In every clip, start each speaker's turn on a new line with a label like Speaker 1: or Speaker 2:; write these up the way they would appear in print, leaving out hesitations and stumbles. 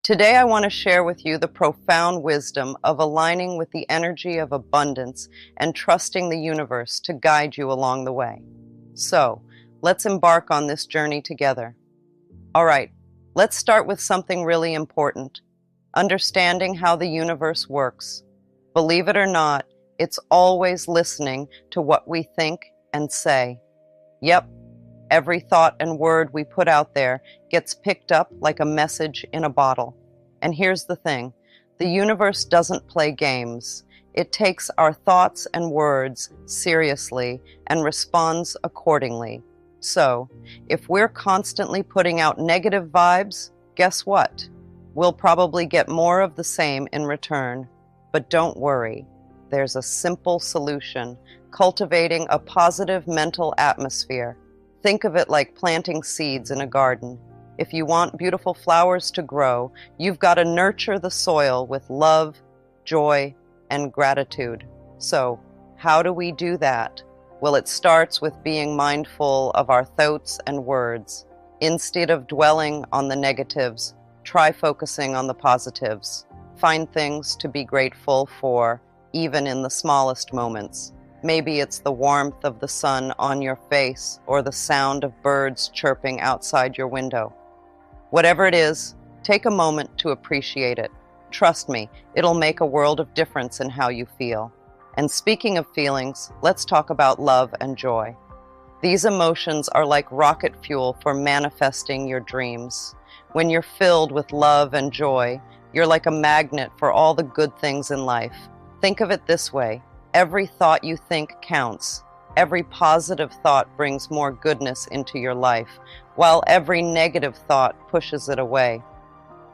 Speaker 1: Today, I want to share with you the profound wisdom of aligning with the energy of abundance and trusting the universe to guide you along the way. So, let's embark on this journey together. All right, let's start with something really important: understanding how the universe works. Believe it or not, it's always listening to what we think and say. Yep, every thought and word we put out there gets picked up like a message in a bottle. And here's the thing: the universe doesn't play games. It takes our thoughts and words seriously and responds accordingly. So, if we're constantly putting out negative vibes, guess what? We'll probably get more of the same in return. But don't worry, there's a simple solution: cultivating a positive mental atmosphere. Think of it like planting seeds in a garden. If you want beautiful flowers to grow, you've got to nurture the soil with love, joy, and gratitude. So, how do we do that? Well, it starts with being mindful of our thoughts and words. Instead of dwelling on the negatives, try focusing on the positives. Find things to be grateful for, even in the smallest moments. Maybe it's the warmth of the sun on your face or the sound of birds chirping outside your window. Whatever it is, take a moment to appreciate it. Trust me, it'll make a world of difference in how you feel. And speaking of feelings, let's talk about love and joy. These emotions are like rocket fuel for manifesting your dreams. When you're filled with love and joy, you're like a magnet for all the good things in life. Think of it this way: every thought you think counts. Every positive thought brings more goodness into your life, while every negative thought pushes it away.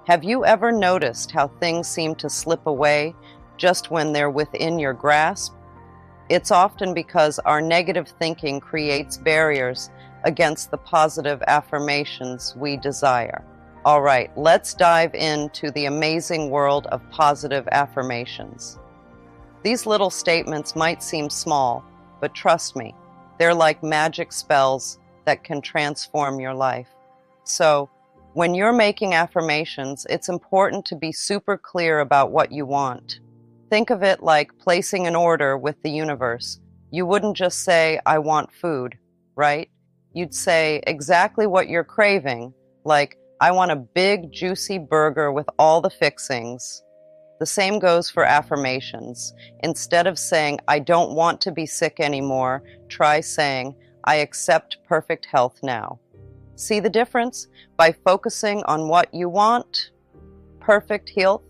Speaker 1: Have you ever noticed how things seem to slip away just when they're within your grasp? It's often because our negative thinking creates barriers against the positive affirmations we desire. All right, let's dive into the amazing world of positive affirmations. These little statements might seem small, but trust me, they're like magic spells that can transform your life. So, when you're making affirmations, it's important to be super clear about what you want. Think of it like placing an order with the universe. You wouldn't just say, "I want food," right? You'd say exactly what you're craving, like, "I want a big, juicy burger with all the fixings." The same goes for affirmations. Instead of saying, "I don't want to be sick anymore," try saying, "I accept perfect health now." See the difference? By focusing on what you want, perfect health,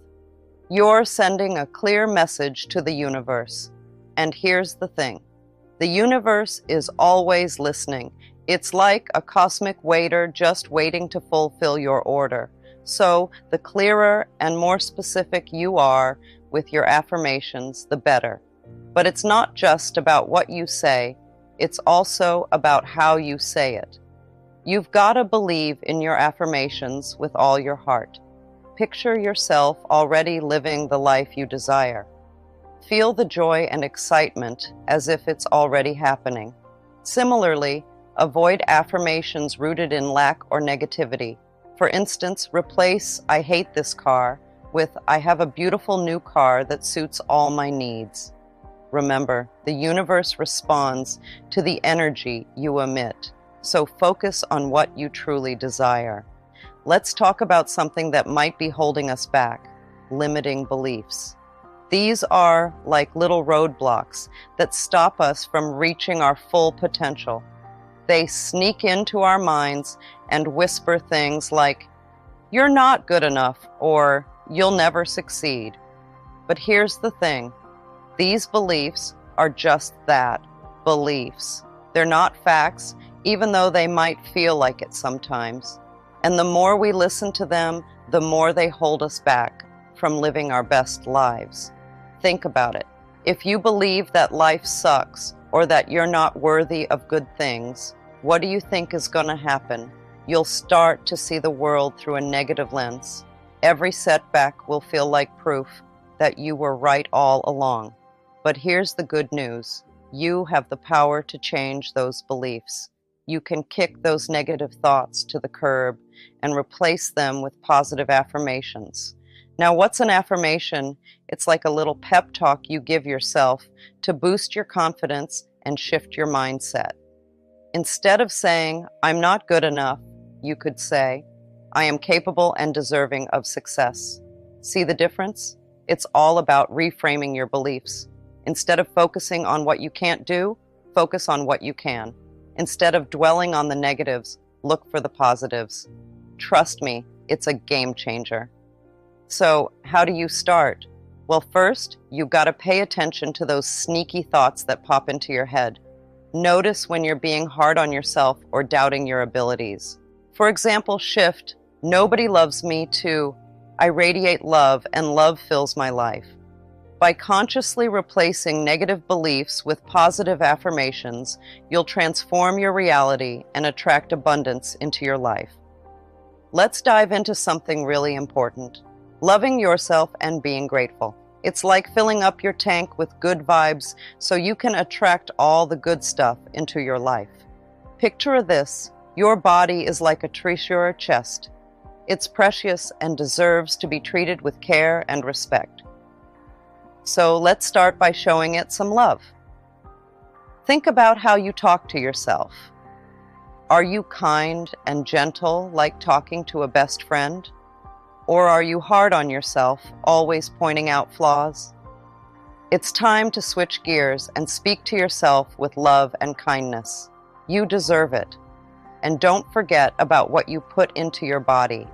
Speaker 1: you're sending a clear message to the universe. And here's the thing: the universe is always listening. It's like a cosmic waiter just waiting to fulfill your order. So, the clearer and more specific you are with your affirmations, the better. But it's not just about what you say, it's also about how you say it. You've got to believe in your affirmations with all your heart. Picture yourself already living the life you desire. Feel the joy and excitement as if it's already happening. Similarly, avoid affirmations rooted in lack or negativity. For instance, replace "I hate this car" with "I have a beautiful new car that suits all my needs." Remember, the universe responds to the energy you emit, so focus on what you truly desire. Let's talk about something that might be holding us back: limiting beliefs. These are like little roadblocks that stop us from reaching our full potential. They sneak into our minds and whisper things like, "You're not good enough," or "You'll never succeed." But here's the thing: these beliefs are just that, beliefs. They're not facts, even though they might feel like it sometimes. And the more we listen to them, the more they hold us back from living our best lives. Think about it. If you believe that life sucks or that you're not worthy of good things, what do you think is going to happen? You'll start to see the world through a negative lens. Every setback will feel like proof that you were right all along. But here's the good news: you have the power to change those beliefs. you can kick those negative thoughts to the curb and replace them with positive affirmations. Now, what's an affirmation? It's like a little pep talk you give yourself to boost your confidence and shift your mindset. Instead of saying, "I'm not good enough," you could say, "I am capable and deserving of success." See the difference? It's all about reframing your beliefs. Instead of focusing on what you can't do, focus on what you can. Instead of dwelling on the negatives, look for the positives. Trust me, it's a game changer. So, how do you start? Well, first, you've got to pay attention to those sneaky thoughts that pop into your head. Notice when you're being hard on yourself or doubting your abilities. For example, shift, "Nobody loves me," to "I radiate love and love fills my life." By consciously replacing negative beliefs with positive affirmations, you'll transform your reality and attract abundance into your life. Let's dive into something really important: loving yourself and being grateful. It's like filling up your tank with good vibes so you can attract all the good stuff into your life. Picture this: your body is like a treasure chest. It's precious and deserves to be treated with care and respect. So let's start by showing it some love. Think about how you talk to yourself. Are you kind and gentle, like talking to a best friend? Or are you hard on yourself, always pointing out flaws? It's time to switch gears and speak to yourself with love and kindness. You deserve it. And don't forget about what you put into your body.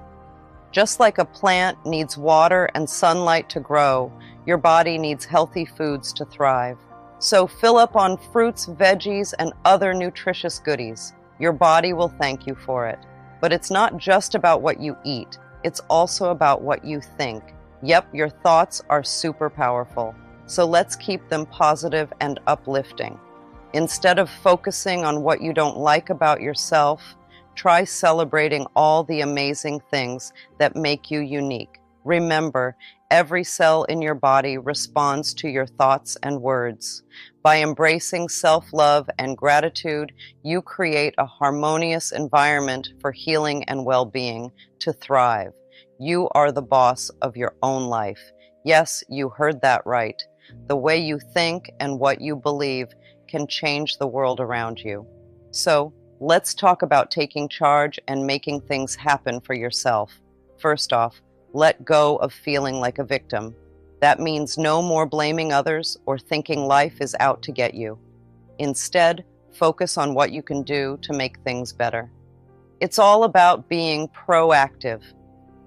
Speaker 1: Just like a plant needs water and sunlight to grow, your body needs healthy foods to thrive. So fill up on fruits, veggies, and other nutritious goodies. Your body will thank you for it. But it's not just about what you eat. It's also about what you think. Yep, your thoughts are super powerful. So let's keep them positive and uplifting. Instead of focusing on what you don't like about yourself, try celebrating all the amazing things that make you unique. Remember, every cell in your body responds to your thoughts and words. By embracing self-love and gratitude, you create a harmonious environment for healing and well-being to thrive. You are the boss of your own life. Yes, you heard that right. The way you think and what you believe can change the world around you. So, let's talk about taking charge and making things happen for yourself. First off, let go of feeling like a victim. That means no more blaming others or thinking life is out to get you. Instead, focus on what you can do to make things better. It's all about being proactive.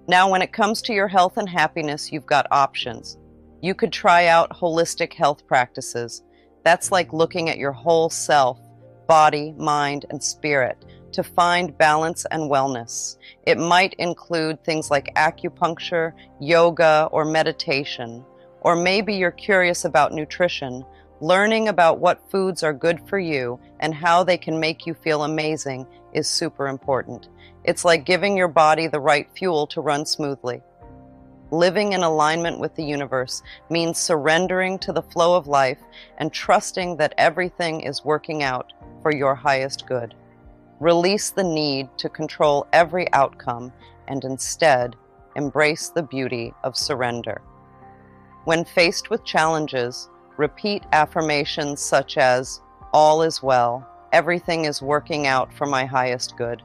Speaker 1: Now, when it comes to your health and happiness, you've got options. You could try out holistic health practices. That's like looking at your whole self, body, mind, and spirit, to find balance and wellness. It might include things like acupuncture, yoga, or meditation. Or maybe you're curious about nutrition. Learning about what foods are good for you and how they can make you feel amazing is super important. It's like giving your body the right fuel to run smoothly. Living in alignment with the universe means surrendering to the flow of life and trusting that everything is working out for your highest good. Release the need to control every outcome and instead embrace the beauty of surrender. When faced with challenges, repeat affirmations such as, "All is well, everything is working out for my highest good."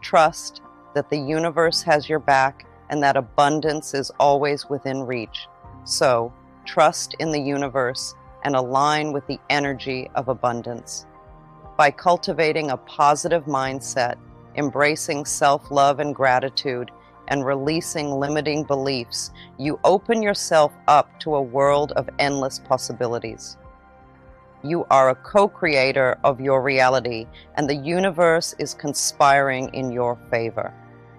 Speaker 1: Trust that the universe has your back and that abundance is always within reach. So, trust in the universe and align with the energy of abundance. By cultivating a positive mindset, embracing self-love and gratitude, and releasing limiting beliefs, you open yourself up to a world of endless possibilities. You are a co-creator of your reality, and the universe is conspiring in your favor.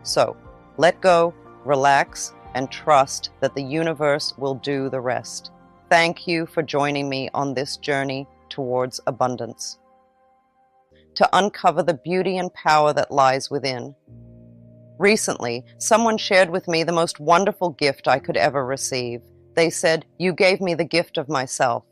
Speaker 1: So, let go, relax, and trust that the universe will do the rest. Thank you for joining me on this journey towards abundance. To uncover the beauty and power that lies within. Recently, someone shared with me the most wonderful gift I could ever receive. They said, "You gave me the gift of myself."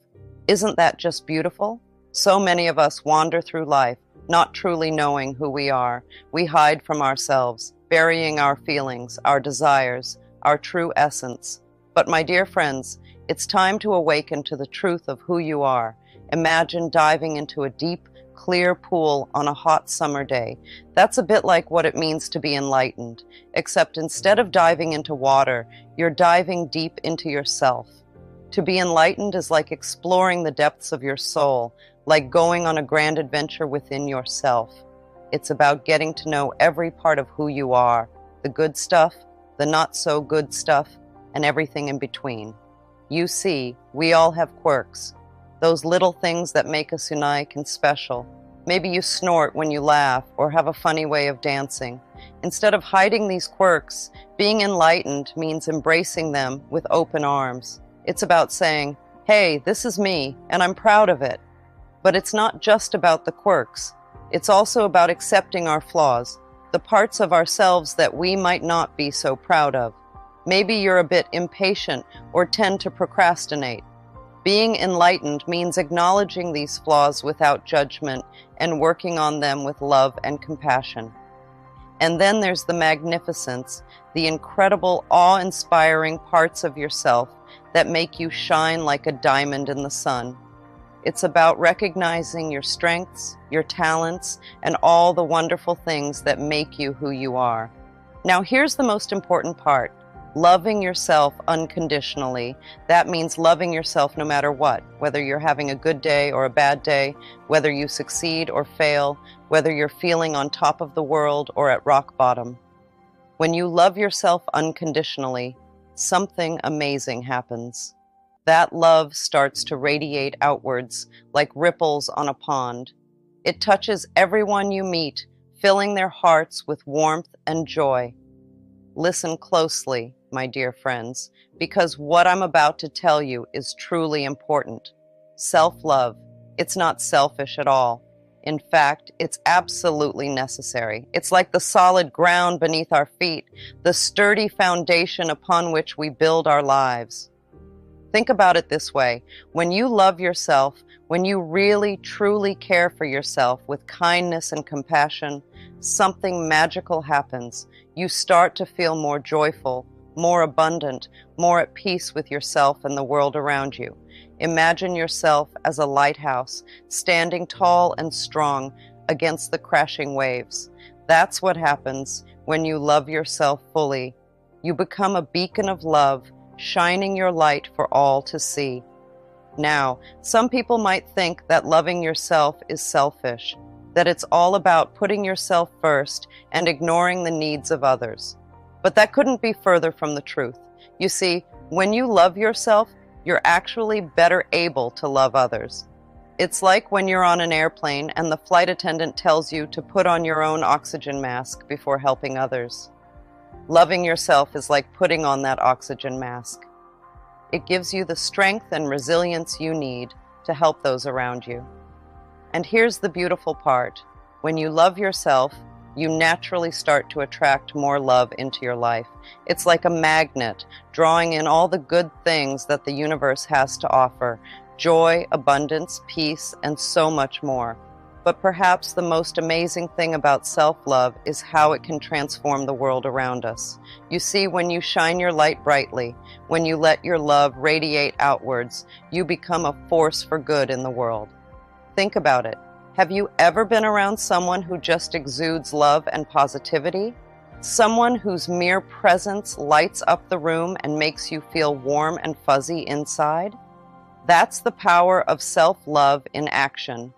Speaker 1: Isn't that just beautiful? So many of us wander through life not truly knowing who we are. We hide from ourselves, burying our feelings, our desires, our true essence. But my dear friends, it's time to awaken to the truth of who you are. Imagine diving into a deep, clear pool on a hot summer day. That's a bit like what it means to be enlightened, except instead of diving into water, you're diving deep into yourself. To be enlightened is like exploring the depths of your soul, like going on a grand adventure within yourself. It's about getting to know every part of who you are, the good stuff, the not so good stuff, and everything in between. You see, we all have quirks, those little things that make us unique and special. Maybe you snort when you laugh or have a funny way of dancing. Instead of hiding these quirks, being enlightened means embracing them with open arms. It's about saying, hey, this is me, and I'm proud of it. But it's not just about the quirks. It's also about accepting our flaws, the parts of ourselves that we might not be so proud of. Maybe you're a bit impatient or tend to procrastinate. Being enlightened means acknowledging these flaws without judgment and working on them with love and compassion. And then there's the magnificence, the incredible, awe-inspiring parts of yourself that make you shine like a diamond in the sun. It's about recognizing your strengths, your talents, and all the wonderful things that make you who you are. Now here's the most important part. Loving yourself unconditionally. That means loving yourself no matter what, whether you're having a good day or a bad day, whether you succeed or fail, whether you're feeling on top of the world or at rock bottom. When you love yourself unconditionally, something amazing happens. That love starts to radiate outwards like ripples on a pond. It touches everyone you meet, filling their hearts with warmth and joy. Listen closely, my dear friends, because what I'm about to tell you is truly important. Self-love. It's not selfish at all. In fact, it's absolutely necessary. It's like the solid ground beneath our feet, the sturdy foundation upon which we build our lives. Think about it this way. When you love yourself, when you really, truly care for yourself with kindness and compassion, something magical happens. You start to feel more joyful, more abundant, more at peace with yourself and the world around you. Imagine yourself as a lighthouse, standing tall and strong against the crashing waves. That's what happens when you love yourself fully. You become a beacon of love, shining your light for all to see. Now, some people might think that loving yourself is selfish, that it's all about putting yourself first and ignoring the needs of others. But that couldn't be further from the truth. You see, when you love yourself, you're actually better able to love others. It's like when you're on an airplane and the flight attendant tells you to put on your own oxygen mask before helping others. Loving yourself is like putting on that oxygen mask. It gives you the strength and resilience you need to help those around you. And here's the beautiful part. When you love yourself, you naturally start to attract more love into your life. It's like a magnet, drawing in all the good things that the universe has to offer: joy, abundance, peace, and so much more. But perhaps the most amazing thing about self-love is how it can transform the world around us. You see, when you shine your light brightly, when you let your love radiate outwards, you become a force for good in the world. Think about it. Have you ever been around someone who just exudes love and positivity? Someone whose mere presence lights up the room and makes you feel warm and fuzzy inside? That's the power of self-love in action.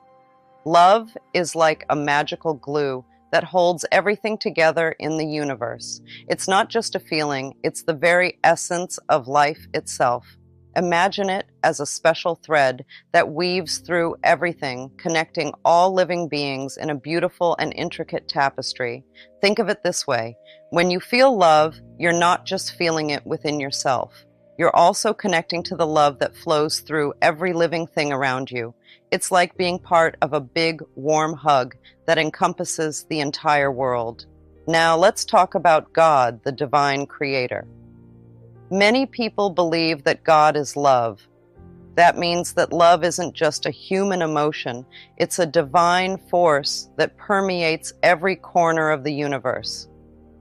Speaker 1: Love is like a magical glue that holds everything together in the universe. It's not just a feeling, it's the very essence of life itself. Imagine it as a special thread that weaves through everything, connecting all living beings in a beautiful and intricate tapestry. Think of it this way. When you feel love, you're not just feeling it within yourself. You're also connecting to the love that flows through every living thing around you. It's like being part of a big, warm hug that encompasses the entire world. Now let's talk about God, the divine creator. Many people believe that God is love. That means that love isn't just a human emotion, it's a divine force that permeates every corner of the universe.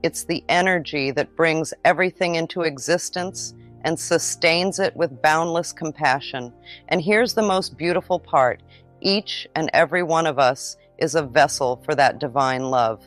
Speaker 1: It's the energy that brings everything into existence and sustains it with boundless compassion. And here's the most beautiful part: each and every one of us is a vessel for that divine love.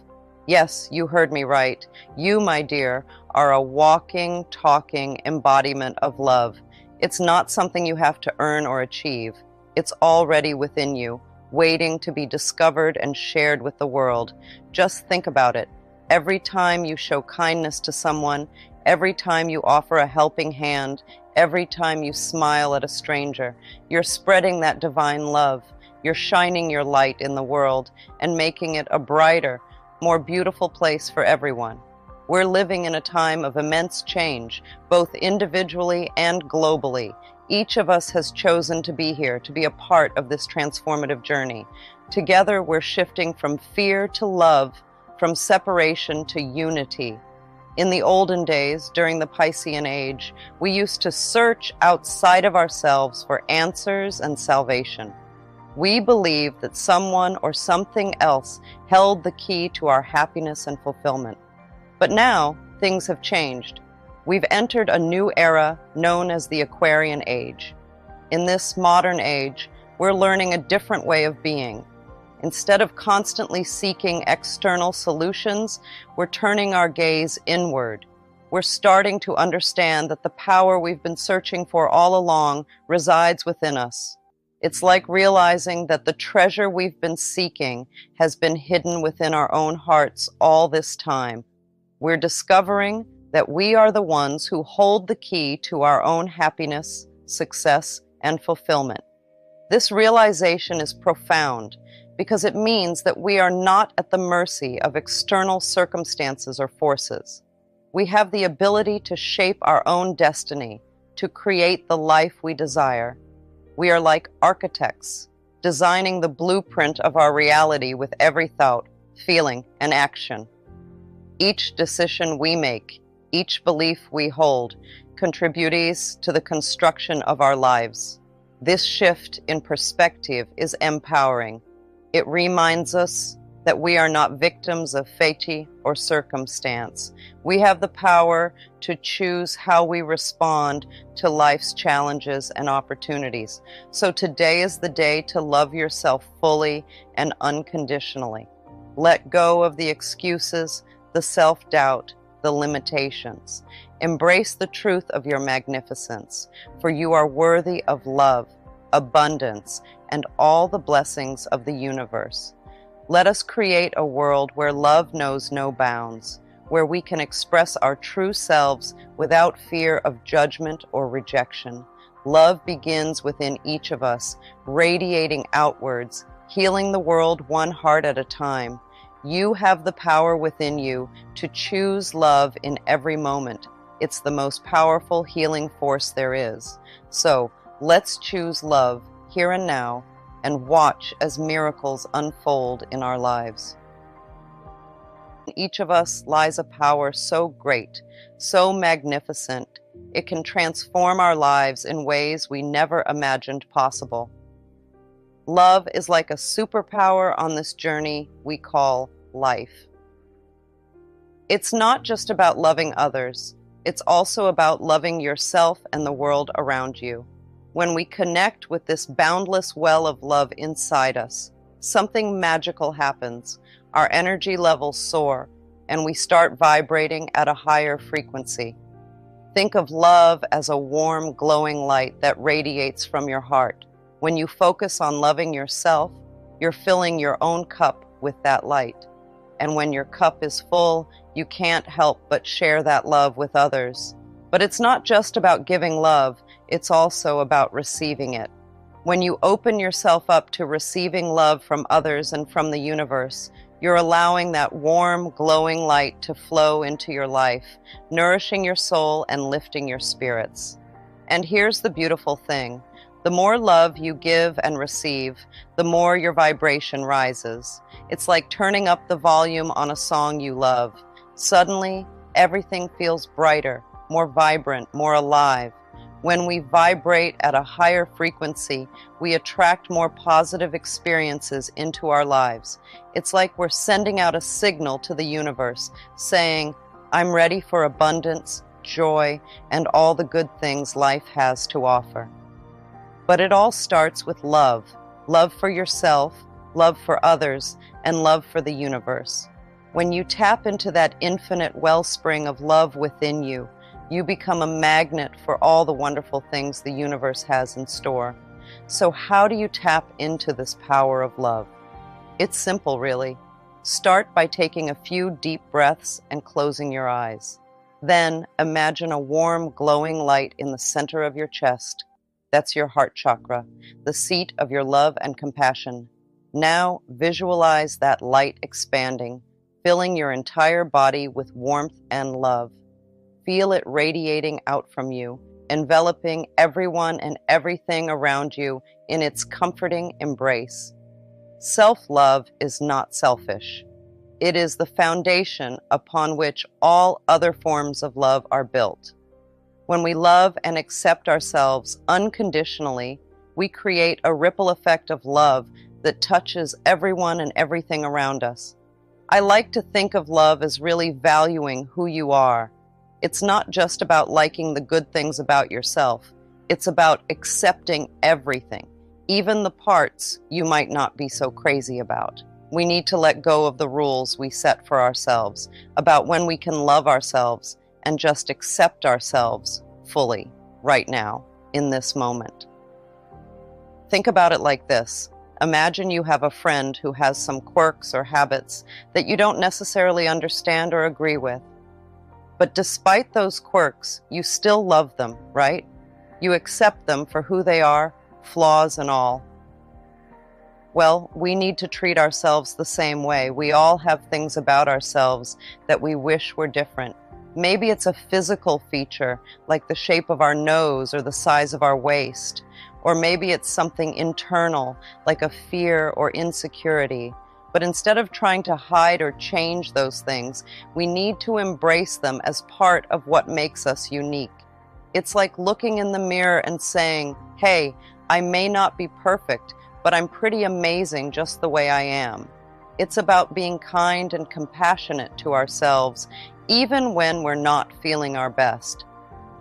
Speaker 1: Yes, you heard me right. You, my dear, are a walking, talking embodiment of love. It's not something you have to earn or achieve. It's already within you, waiting to be discovered and shared with the world. Just think about it. Every time you show kindness to someone, every time you offer a helping hand, every time you smile at a stranger, you're spreading that divine love. You're shining your light in the world and making it a brighter, more beautiful place for everyone. We're living in a time of immense change, both individually and globally. Each of us has chosen to be here, to be a part of this transformative journey. Together, we're shifting from fear to love, from separation to unity. In the olden days, during the Piscean Age, we used to search outside of ourselves for answers and salvation. We believed that someone or something else held the key to our happiness and fulfillment. But now, things have changed. We've entered a new era known as the Aquarian Age. In this modern age, we're learning a different way of being. Instead of constantly seeking external solutions, we're turning our gaze inward. We're starting to understand that the power we've been searching for all along resides within us. It's like realizing that the treasure we've been seeking has been hidden within our own hearts all this time. We're discovering that we are the ones who hold the key to our own happiness, success, and fulfillment. This realization is profound because it means that we are not at the mercy of external circumstances or forces. We have the ability to shape our own destiny, to create the life we desire. We are like architects, designing the blueprint of our reality with every thought, feeling, and action. Each decision we make, each belief we hold, contributes to the construction of our lives. This shift in perspective is empowering. It reminds us that we are not victims of fate or circumstance. We have the power to choose how we respond to life's challenges and opportunities. So today is the day to love yourself fully and unconditionally. Let go of the excuses, the self-doubt, the limitations. Embrace the truth of your magnificence, for you are worthy of love, abundance, and all the blessings of the universe. Let us create a world where love knows no bounds, where we can express our true selves without fear of judgment or rejection. Love begins within each of us, radiating outwards, healing the world one heart at a time. You have the power within you to choose love in every moment. It's the most powerful healing force there is. So let's choose love here and now and watch as miracles unfold in our lives. In each of us lies a power so great, so magnificent, it can transform our lives in ways we never imagined possible. Love is like a superpower on this journey we call life. It's not just about loving others, it's also about loving yourself and the world around you. When we connect with this boundless well of love inside us, something magical happens. Our energy levels soar, and we start vibrating at a higher frequency. Think of love as a warm, glowing light that radiates from your heart. When you focus on loving yourself, you're filling your own cup with that light. And when your cup is full, you can't help but share that love with others. But it's not just about giving love, it's also about receiving it. When you open yourself up to receiving love from others and from the universe, you're allowing that warm, glowing light to flow into your life, nourishing your soul and lifting your spirits. And here's the beautiful thing. The more love you give and receive, the more your vibration rises. It's like turning up the volume on a song you love. Suddenly, everything feels brighter, more vibrant, more alive. When we vibrate at a higher frequency, we attract more positive experiences into our lives. It's like we're sending out a signal to the universe, saying, I'm ready for abundance, joy, and all the good things life has to offer. But it all starts with love. Love for yourself, love for others, and love for the universe. When you tap into that infinite wellspring of love within you, you become a magnet for all the wonderful things the universe has in store. So how do you tap into this power of love? It's simple, really. Start by taking a few deep breaths and closing your eyes. Then imagine a warm, glowing light in the center of your chest. That's your heart chakra, the seat of your love and compassion. Now visualize that light expanding, filling your entire body with warmth and love. Feel it radiating out from you, enveloping everyone and everything around you in its comforting embrace. Self-love is not selfish. It is the foundation upon which all other forms of love are built. When we love and accept ourselves unconditionally, we create a ripple effect of love that touches everyone and everything around us. I like to think of love as really valuing who you are. It's not just about liking the good things about yourself. It's about accepting everything, even the parts you might not be so crazy about. We need to let go of the rules we set for ourselves about when we can love ourselves and just accept ourselves fully right now, in this moment. Think about it like this. Imagine you have a friend who has some quirks or habits that you don't necessarily understand or agree with. But despite those quirks, you still love them, right? You accept them for who they are, flaws and all. Well, we need to treat ourselves the same way. We all have things about ourselves that we wish were different. Maybe it's a physical feature, like the shape of our nose or the size of our waist. Or maybe it's something internal, like a fear or insecurity. But instead of trying to hide or change those things, we need to embrace them as part of what makes us unique. It's like looking in the mirror and saying, hey, I may not be perfect, but I'm pretty amazing just the way I am. It's about being kind and compassionate to ourselves, even when we're not feeling our best.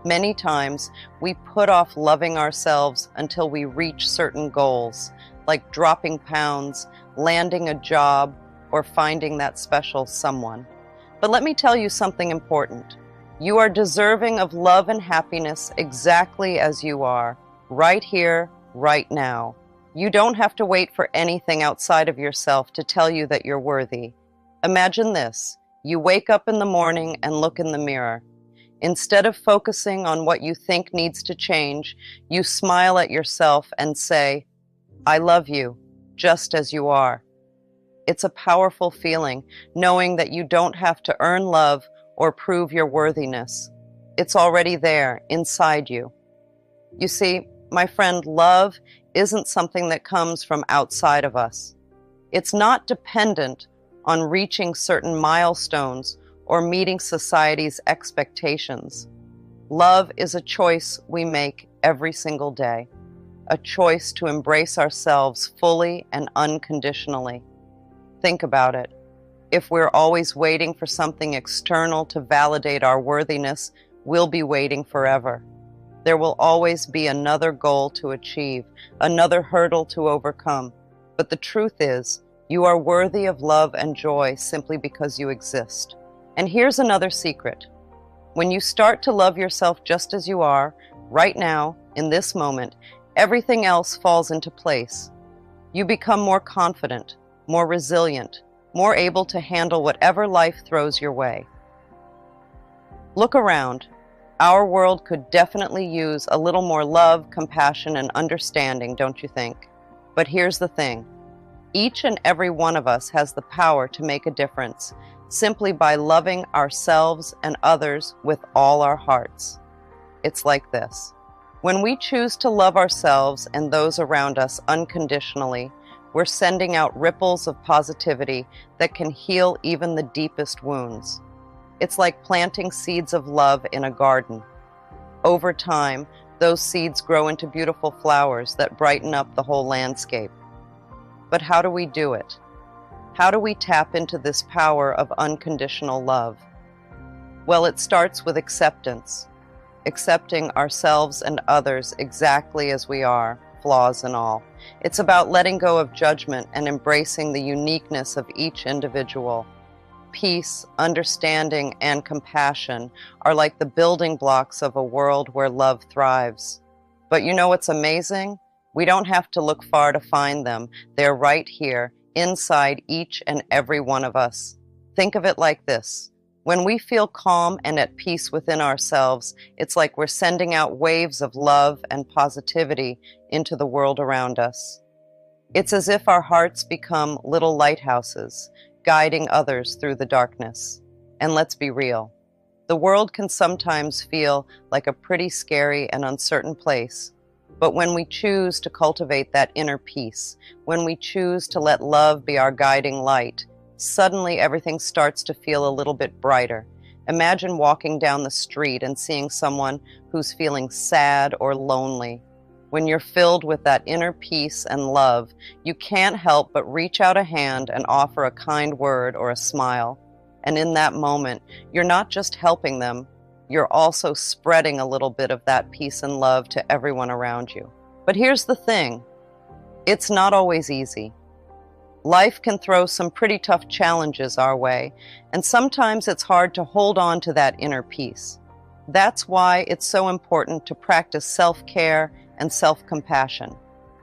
Speaker 1: Many times, we put off loving ourselves until we reach certain goals, like dropping pounds, landing a job, or finding that special someone. But let me tell you something important. You are deserving of love and happiness exactly as you are, right here, right now. You don't have to wait for anything outside of yourself to tell you that you're worthy. Imagine this. You wake up in the morning and look in the mirror. Instead of focusing on what you think needs to change, you smile at yourself and say, I love you, just as you are. It's a powerful feeling, knowing that you don't have to earn love or prove your worthiness. It's already there, inside you. You see, my friend, love isn't something that comes from outside of us. It's not dependent on reaching certain milestones or meeting society's expectations. Love is a choice we make every single day, a choice to embrace ourselves fully and unconditionally. Think about it. If we're always waiting for something external to validate our worthiness, we'll be waiting forever. There will always be another goal to achieve, another hurdle to overcome. But the truth is, you are worthy of love and joy simply because you exist. And here's another secret. When you start to love yourself just as you are, right now, in this moment, everything else falls into place. You become more confident, more resilient, more able to handle whatever life throws your way. Look around. Our world could definitely use a little more love, compassion, and understanding, don't you think? But here's the thing. Each and every one of us has the power to make a difference, simply by loving ourselves and others with all our hearts. It's like this. When we choose to love ourselves and those around us unconditionally, we're sending out ripples of positivity that can heal even the deepest wounds. It's like planting seeds of love in a garden. Over time, Those seeds grow into beautiful flowers that brighten up the whole landscape. But how do we do it? How do we tap into this power of unconditional love? Well, it starts with acceptance, accepting ourselves and others exactly as we are, flaws and all. It's about letting go of judgment and embracing the uniqueness of each individual. Peace, understanding, and compassion are like the building blocks of a world where love thrives. But you know what's amazing? We don't have to look far to find them. They're right here, inside each and every one of us. Think of it like this. When we feel calm and at peace within ourselves, it's like we're sending out waves of love and positivity into the world around us. It's as if our hearts become little lighthouses, guiding others through the darkness. And let's be real. The world can sometimes feel like a pretty scary and uncertain place. But when we choose to cultivate that inner peace, when we choose to let love be our guiding light, suddenly everything starts to feel a little bit brighter. Imagine walking down the street and seeing someone who's feeling sad or lonely. When you're filled with that inner peace and love, you can't help but reach out a hand and offer a kind word or a smile. And in that moment, you're not just helping them, you're also spreading a little bit of that peace and love to everyone around you. But here's the thing, it's not always easy. Life can throw some pretty tough challenges our way, and sometimes it's hard to hold on to that inner peace. That's why it's so important to practice self-care and self-compassion,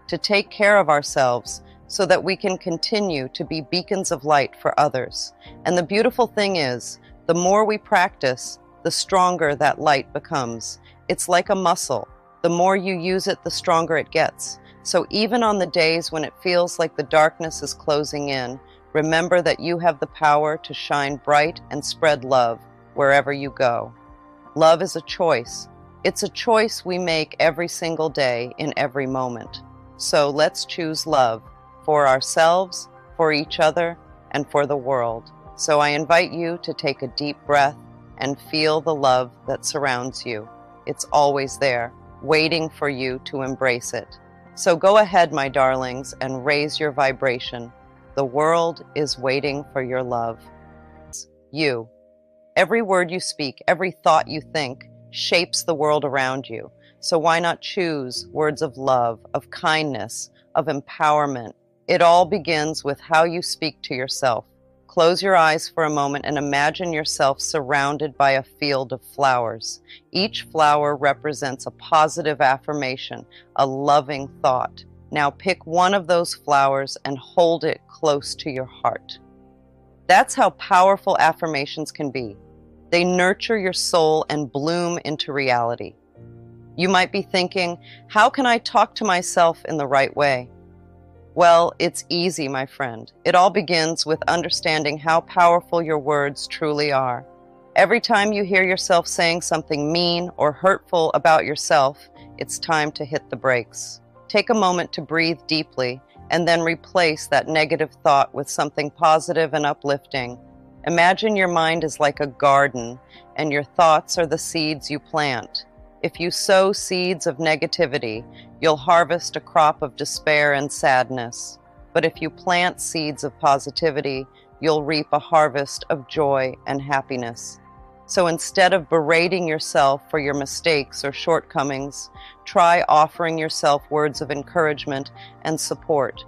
Speaker 1: to take care of ourselves so that we can continue to be beacons of light for others. And the beautiful thing is, the more we practice, the stronger that light becomes. It's like a muscle. The more you use it, the stronger it gets. So even on the days when it feels like the darkness is closing in, remember that you have the power to shine bright and spread love wherever you go. Love is a choice. It's a choice we make every single day in every moment. So let's choose love for ourselves, for each other, and for the world. So I invite you to take a deep breath and feel the love that surrounds you. It's always there, waiting for you to embrace it. So go ahead, my darlings, and raise your vibration. The world is waiting for your love. You. Every word you speak, every thought you think, shapes the world around you. So why not choose words of love, of kindness, of empowerment? It all begins with how you speak to yourself. Close your eyes for a moment and imagine yourself surrounded by a field of flowers. Each flower represents a positive affirmation, a loving thought. Now pick one of those flowers and hold it close to your heart. That's how powerful affirmations can be. They nurture your soul and bloom into reality. You might be thinking, how can I talk to myself in the right way? Well, it's easy, my friend. It all begins with understanding how powerful your words truly are. Every time you hear yourself saying something mean or hurtful about yourself, it's time to hit the brakes. Take a moment to breathe deeply and then replace that negative thought with something positive and uplifting. Imagine your mind is like a garden and your thoughts are the seeds you plant. If you sow seeds of negativity, you'll harvest a crop of despair and sadness. But if you plant seeds of positivity, you'll reap a harvest of joy and happiness. So instead of berating yourself for your mistakes or shortcomings, try offering yourself words of encouragement and support.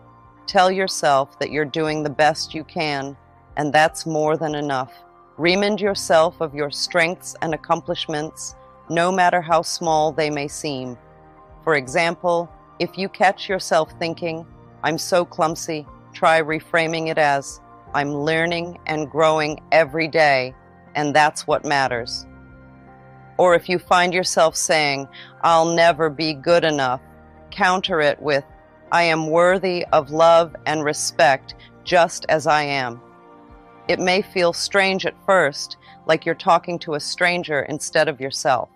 Speaker 1: Tell yourself that you're doing the best you can, and that's more than enough. Remind yourself of your strengths and accomplishments, no matter how small they may seem. For example, if you catch yourself thinking, "I'm so clumsy," try reframing it as, "I'm learning and growing every day, and that's what matters." Or if you find yourself saying, "I'll never be good enough," counter it with, "I am worthy of love and respect just as I am." It may feel strange at first, like you're talking to a stranger instead of yourself.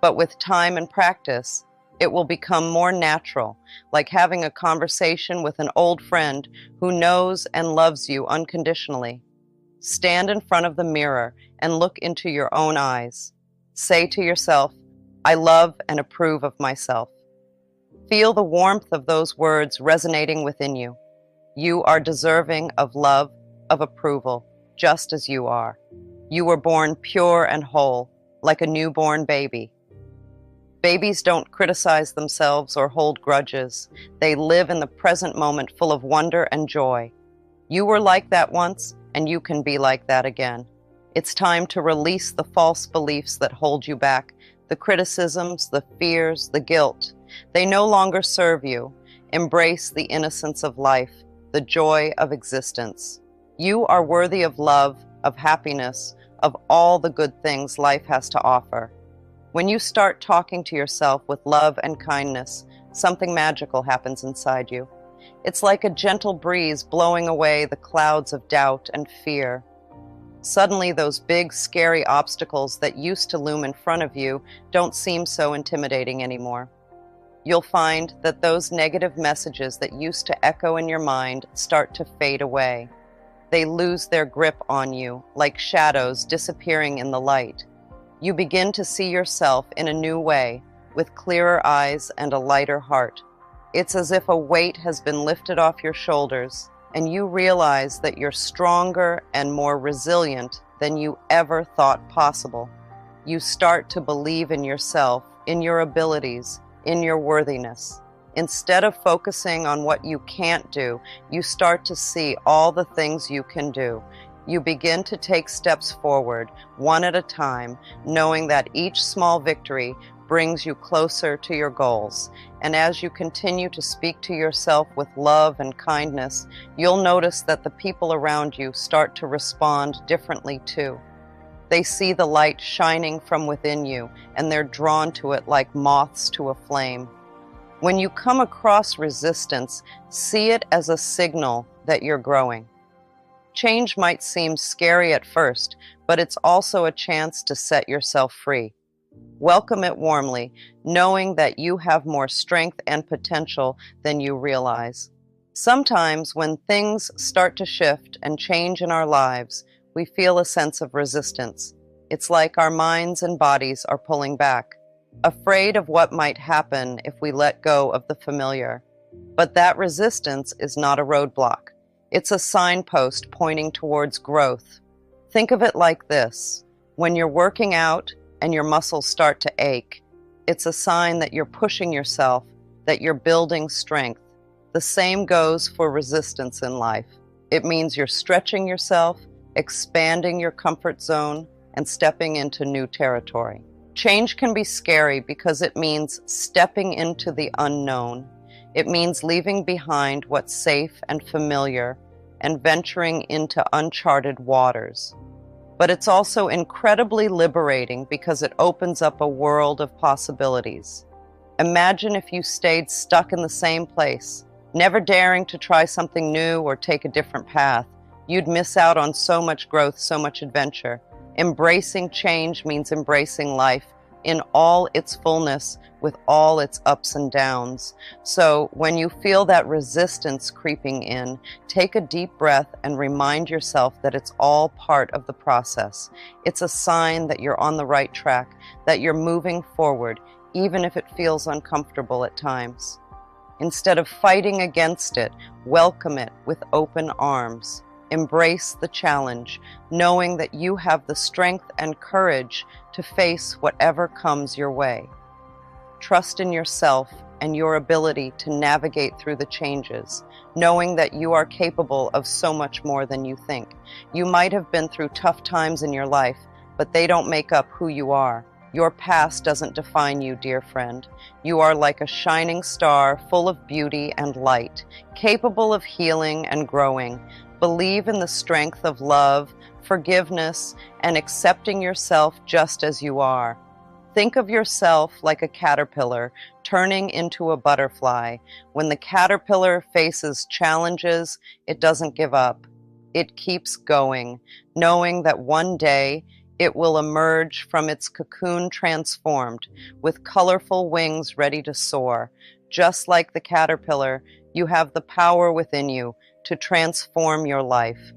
Speaker 1: But with time and practice, it will become more natural, like having a conversation with an old friend who knows and loves you unconditionally. Stand in front of the mirror and look into your own eyes. Say to yourself, I love and approve of myself. Feel the warmth of those words resonating within you. You are deserving of love, of approval, just as you are. You were born pure and whole, like a newborn baby. Babies don't criticize themselves or hold grudges. They live in the present moment full of wonder and joy. You were like that once, and you can be like that again. It's time to release the false beliefs that hold you back, the criticisms, the fears, the guilt. They no longer serve you. Embrace the innocence of life, the joy of existence. You are worthy of love, of happiness, of all the good things life has to offer. When you start talking to yourself with love and kindness, something magical happens inside you. It's like a gentle breeze blowing away the clouds of doubt and fear. Suddenly, those big, scary obstacles that used to loom in front of you don't seem so intimidating anymore. You'll find that those negative messages that used to echo in your mind start to fade away. They lose their grip on you, like shadows disappearing in the light. You begin to see yourself in a new way, with clearer eyes and a lighter heart. It's as if a weight has been lifted off your shoulders, and you realize that you're stronger and more resilient than you ever thought possible. You start to believe in yourself, in your abilities, in your worthiness. Instead of focusing on what you can't do, you start to see all the things you can do. You begin to take steps forward, one at a time, knowing that each small victory brings you closer to your goals. And as you continue to speak to yourself with love and kindness, you'll notice that the people around you start to respond differently too. They see the light shining from within you, and they're drawn to it like moths to a flame. When you come across resistance, see it as a signal that you're growing. Change might seem scary at first, but it's also a chance to set yourself free. Welcome it warmly, knowing that you have more strength and potential than you realize. Sometimes when things start to shift and change in our lives, we feel a sense of resistance. It's like our minds and bodies are pulling back, afraid of what might happen if we let go of the familiar. But that resistance is not a roadblock. It's a signpost pointing towards growth. Think of it like this. When you're working out and your muscles start to ache, it's a sign that you're pushing yourself, that you're building strength. The same goes for resistance in life. It means you're stretching yourself, expanding your comfort zone, and stepping into new territory. Change can be scary because it means stepping into the unknown. It means leaving behind what's safe and familiar and venturing into uncharted waters. But it's also incredibly liberating because it opens up a world of possibilities. Imagine if you stayed stuck in the same place, never daring to try something new or take a different path. You'd miss out on so much growth, so much adventure. Embracing change means embracing life in all its fullness, with all its ups and downs. So when you feel that resistance creeping in, take a deep breath and remind yourself that it's all part of the process. It's a sign that you're on the right track, that you're moving forward, even if it feels uncomfortable at times. Instead of fighting against it, welcome it with open arms. Embrace the challenge, knowing that you have the strength and courage to face whatever comes your way. Trust in yourself and your ability to navigate through the changes, knowing that you are capable of so much more than you think. You might have been through tough times in your life, but they don't make up who you are. Your past doesn't define you, dear friend. You are like a shining star, full of beauty and light, capable of healing and growing. Believe in the strength of love, forgiveness, and accepting yourself just as you are. Think of yourself like a caterpillar turning into a butterfly. When the caterpillar faces challenges, it doesn't give up. It keeps going, knowing that one day it will emerge from its cocoon transformed, with colorful wings ready to soar. Just like the caterpillar, you have the power within you to transform your life.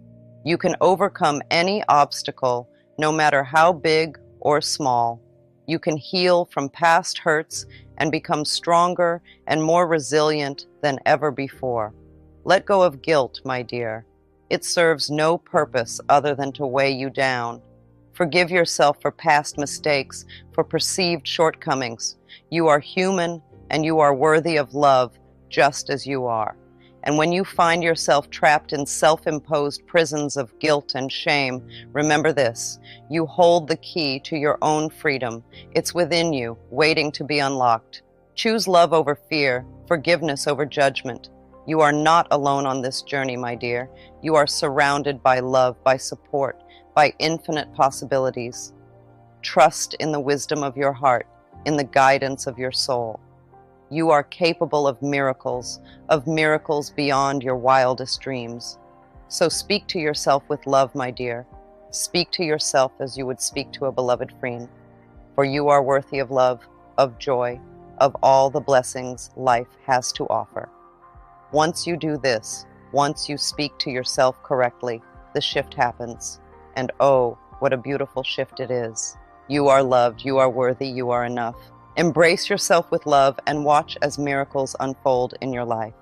Speaker 1: You can overcome any obstacle, no matter how big or small. You can heal from past hurts and become stronger and more resilient than ever before. Let go of guilt, my dear. It serves no purpose other than to weigh you down. Forgive yourself for past mistakes, for perceived shortcomings. You are human and you are worthy of love just as you are. And when you find yourself trapped in self-imposed prisons of guilt and shame, remember this: you hold the key to your own freedom. It's within you, waiting to be unlocked. Choose love over fear, forgiveness over judgment. You are not alone on this journey, my dear. You are surrounded by love, by support, by infinite possibilities. Trust in the wisdom of your heart, in the guidance of your soul. You are capable of miracles beyond your wildest dreams. So speak to yourself with love, my dear. Speak to yourself as you would speak to a beloved friend, for you are worthy of love, of joy, of all the blessings life has to offer. Once you do this, once you speak to yourself correctly, the shift happens. And oh, what a beautiful shift it is. You are loved, you are worthy, you are enough. Embrace yourself with love and watch as miracles unfold in your life.